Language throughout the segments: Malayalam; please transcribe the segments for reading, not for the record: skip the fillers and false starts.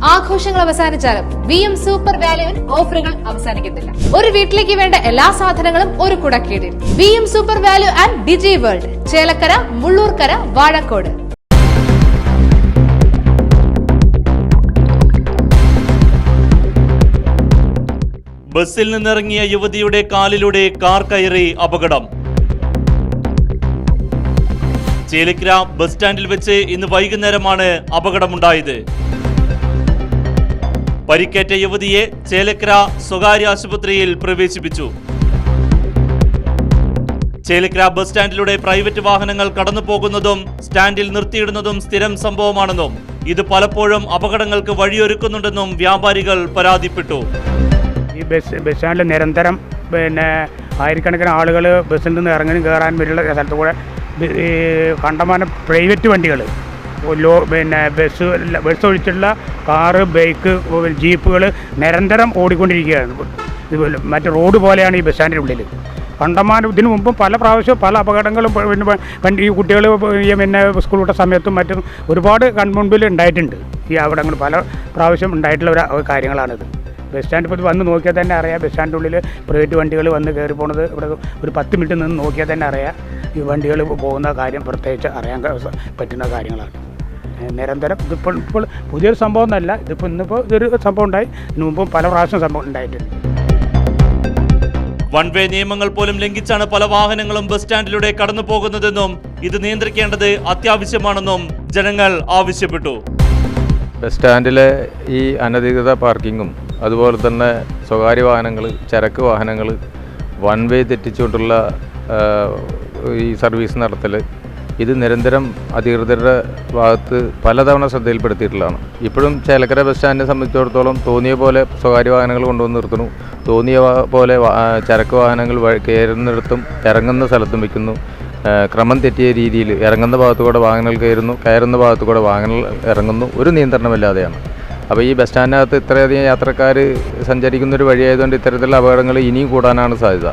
ആഘോഷങ്ങൾ അവസാനിച്ചാലും VM സൂപ്പർ വാല്യുവിൽ ഓഫറുകൾ അവസാനിക്കുന്നില്ല. ഒരു വീട്ടിലേക്ക് വേണ്ട എല്ലാ സാധനങ്ങളും ഒരു കുടക്കീഴിൽ. VM super value and Digi World, Chelakkara, Mullurkara, Vazhakkode. ബസ്സിൽ നിന്നിറങ്ങിയ യുവതിയുടെ കാലിലൂടെ കാർ കയറി അപകടം. ചേലക്കര ബസ് സ്റ്റാൻഡിൽ വെച്ച് ഇന്ന് വൈകുന്നേരമാണ് അപകടമുണ്ടായത്. പരിക്കേറ്റ യുവതിയെ ചേലക്കര സ്വകാര്യ ആശുപത്രിയിൽ പ്രവേശിപ്പിച്ചു. ചേലക്കര ബസ് സ്റ്റാൻഡിലൂടെ പ്രൈവറ്റ് വാഹനങ്ങൾ കടന്നു പോകുന്നതും സ്റ്റാൻഡിൽ നിർത്തിയിടുന്നതും സ്ഥിരം സംഭവമാണെന്നും ഇത് പലപ്പോഴും അപകടങ്ങൾക്ക് വഴിയൊരുക്കുന്നുണ്ടെന്നും വ്യാപാരികൾ പരാതിപ്പെട്ടു. ഈ ബസ് സ്റ്റാൻഡിൽ നിരന്തരം ആയിരക്കണക്കിന് ആളുകൾ ബസ്സിൽ നിന്ന് ഇറങ്ങാനും കയറാനും വരുന്ന സ്ഥലത്ത് കൂടെ കണ്ടമാനം പ്രൈവറ്റ് വണ്ടികൾ ബസ് ഒഴിച്ചുള്ള കാറ്, ബൈക്ക്, ജീപ്പുകൾ നിരന്തരം ഓടിക്കൊണ്ടിരിക്കുകയാണ്. ഇതുപോലെ മറ്റു റോഡ് പോലെയാണ് ഈ ബസ് സ്റ്റാൻഡിൻ്റെ ഉള്ളിൽ. കണ്ടമാനം ഇതിനു മുമ്പും പല പ്രാവശ്യവും പല അപകടങ്ങളും ഈ കുട്ടികൾ സ്കൂൾ വിട്ട സമയത്തും മറ്റും ഒരുപാട് കൺമുൻപിൽ ഉണ്ടായിട്ടുണ്ട്. ഈ അപകടങ്ങൾ പല പ്രാവശ്യം ഉണ്ടായിട്ടുള്ള ഒരു കാര്യങ്ങളാണിത്. ബസ് സ്റ്റാൻഡ് ഇപ്പോൾ വന്ന് നോക്കിയാൽ തന്നെ അറിയാം. ബസ് സ്റ്റാൻഡിൻ്റെ ഉള്ളിൽ പ്രൈവറ്റ് വണ്ടികൾ വന്ന് കയറി പോകുന്നത് ഇവിടെ ഒരു 10 മിനിറ്റ് നിന്ന് നോക്കിയാൽ തന്നെ അറിയാം. ഈ വണ്ടികൾ പോകുന്ന കാര്യം പ്രത്യേകിച്ച് അറിയാൻ പറ്റുന്ന കാര്യങ്ങളാണ്. നിരന്തരം ഇപ്പോൾ പുതിയൊരു സംഭവം ഒന്നല്ല. ഇന്നിപ്പോൾ ഇതൊരു സംഭവം ഉണ്ടായി. ഇതിനു മുമ്പും പല പ്രാവശ്യം സംഭവം ഉണ്ടായിട്ടുണ്ട്. വൺ വേ നിയമങ്ങൾ പോലും ലംഘിച്ചാണ് പല വാഹനങ്ങളും ബസ് സ്റ്റാൻഡിലൂടെ കടന്നു പോകുന്നതെന്നും ഇത് നിയന്ത്രിക്കേണ്ടത് അത്യാവശ്യമാണെന്നും ജനങ്ങൾ ആവശ്യപ്പെട്ടു. ബസ് സ്റ്റാൻഡിലെ ഈ അനധികൃത പാർക്കിങ്ങും അതുപോലെ തന്നെ സ്വകാര്യ വാഹനങ്ങൾ, ചരക്ക് വാഹനങ്ങൾ, വൺ വേ തെറ്റിച്ചുകൊണ്ടുള്ള ഈ സർവീസ് നടത്തൽ, ഇത് നിരന്തരം അധികൃതരുടെ ഭാഗത്ത് പലതവണ ശ്രദ്ധയിൽപ്പെടുത്തിയിട്ടുള്ളതാണ്. ഇപ്പോഴും ചേലക്കര ബസ് സ്റ്റാൻഡിനെ സംബന്ധിച്ചിടത്തോളം തോന്നിയ പോലെ സ്വകാര്യ വാഹനങ്ങൾ കൊണ്ടുവന്ന് നിർത്തുന്നു, തോന്നിയ പോലെ ചരക്ക് വാഹനങ്ങൾ കയറുന്നിടത്തും ഇറങ്ങുന്ന സ്ഥലത്തും വയ്ക്കുന്നു. ക്രമം തെറ്റിയ രീതിയിൽ ഇറങ്ങുന്ന ഭാഗത്തുകൂടെ വാഹനങ്ങൾ കയറുന്നു, കയറുന്ന ഭാഗത്തുകൂടെ വാഹനങ്ങൾ ഇറങ്ങുന്നു. ഒരു നിയന്ത്രണമില്ലാതെയാണ്. അപ്പോൾ ഈ ബസ് സ്റ്റാൻഡിനകത്ത് ഇത്രയധികം യാത്രക്കാർ സഞ്ചരിക്കുന്നൊരു വഴിയായതുകൊണ്ട് ഇത്തരത്തിലുള്ള അപകടങ്ങൾ ഇനിയും കൂടാനാണ് സാധ്യത.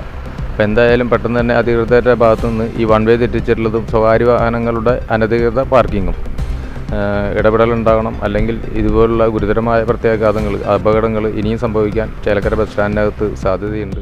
അപ്പോൾ എന്തായാലും പെട്ടെന്ന് തന്നെ അധികൃതരുടെ ഭാഗത്തുനിന്ന് ഈ വൺ വേ തെറ്റിച്ചിട്ടുള്ളതും സ്വകാര്യ വാഹനങ്ങളുടെ അനധികൃത പാർക്കിങ്ങും ഇടപെടലുണ്ടാകണം. അല്ലെങ്കിൽ ഇതുപോലുള്ള ഗുരുതരമായ പ്രത്യാഘാതങ്ങൾ, അപകടങ്ങൾ ഇനിയും സംഭവിക്കാൻ ചേലക്കര ബസ് സ്റ്റാൻഡിനകത്ത് സാധ്യതയുണ്ട്.